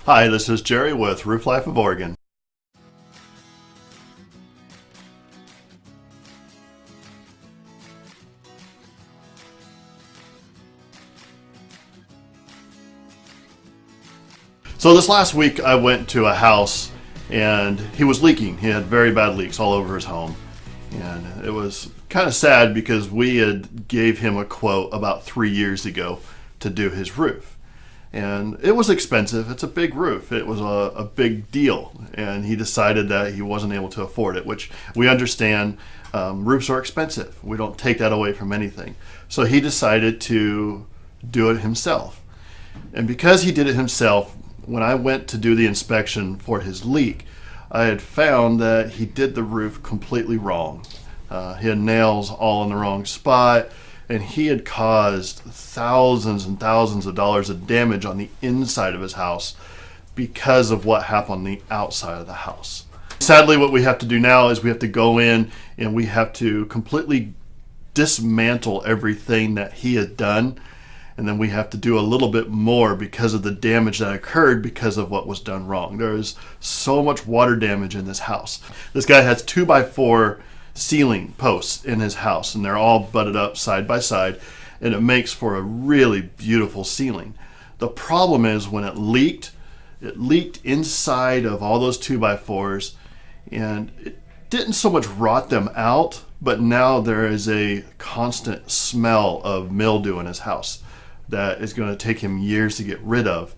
Hi, this is Jerry with Roof Life of Oregon. So this last week I went to a house and he was leaking. He had very bad leaks all over his home. And it was kind of sad because we had gave him a quote about 3 years ago to do his roof. And it was expensive. It's a big roof. It was a big deal. And he decided that he wasn't able to afford it, which we understand. Roofs are expensive. We don't take that away from anything. So he decided to do it himself. And because he did it himself, when I went to do the inspection for his leak, I had found that he did the roof completely wrong. He had nails all in the wrong spot, and he had caused thousands and thousands of dollars of damage on the inside of his house because of what happened on the outside of the house. Sadly, what we have to do now is we have to go in and we have to completely dismantle everything that he had done. And then we have to do a little bit more because of the damage that occurred because of what was done wrong. There is so much water damage in this house. This guy has 2x4 ceiling posts in his house, and they're all butted up side by side, and it makes for a really beautiful ceiling. The problem is when it leaked inside of all those 2x4s, and it didn't so much rot them out, but now there is a constant smell of mildew in his house that is going to take him years to get rid of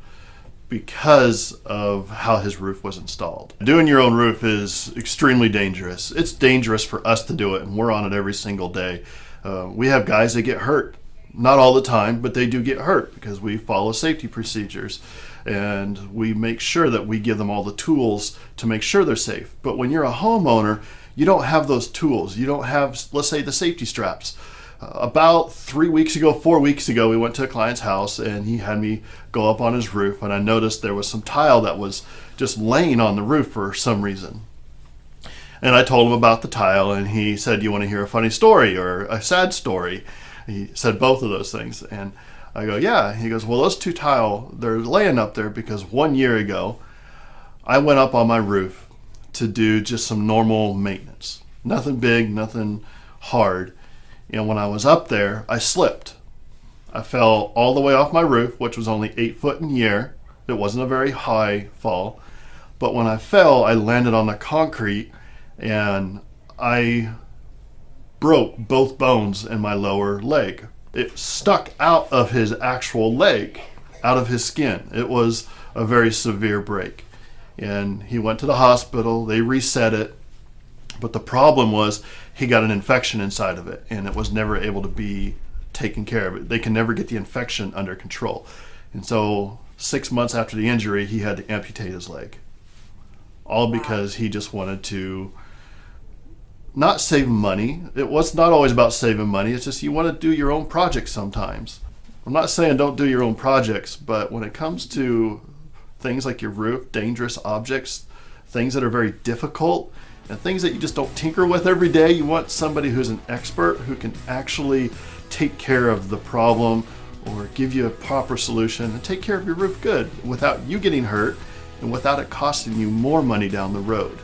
because of how his roof was installed. Doing your own roof is extremely dangerous. It's dangerous for us to do it, and we're on it every single day. We have guys that get hurt. Not all the time, but they do get hurt because we follow safety procedures and we make sure that we give them all the tools to make sure they're safe. But when you're a homeowner, you don't have those tools. You don't have, let's say, the safety straps. About 4 weeks ago, we went to a client's house and he had me go up on his roof, and I noticed there was some tile that was just laying on the roof for some reason. And I told him about the tile, and he said, "You want to hear a funny story or a sad story?" He said both of those things. And I go, "Yeah." He goes, "Well, those two tile, they're laying up there because 1 year ago, I went up on my roof to do just some normal maintenance. Nothing big, nothing hard. And when I was up there, I slipped. I fell all the way off my roof, which was only 8 foot in the air. It wasn't a very high fall. But when I fell, I landed on the concrete and I broke both bones in my lower leg. It stuck out of his actual leg, out of his skin. It was a very severe break. And he went to the hospital, they reset it. But the problem was he got an infection inside of it, and it was never able to be taken care of. They can never get the infection under control. And so 6 months after the injury, he had to amputate his leg. All because he just wanted to not save money. It was not always about saving money. It's just you want to do your own projects sometimes. I'm not saying don't do your own projects, but when it comes to things like your roof, dangerous objects, things that are very difficult, and things that you just don't tinker with every day, you want somebody who's an expert who can actually take care of the problem or give you a proper solution and take care of your roof good without you getting hurt and without it costing you more money down the road.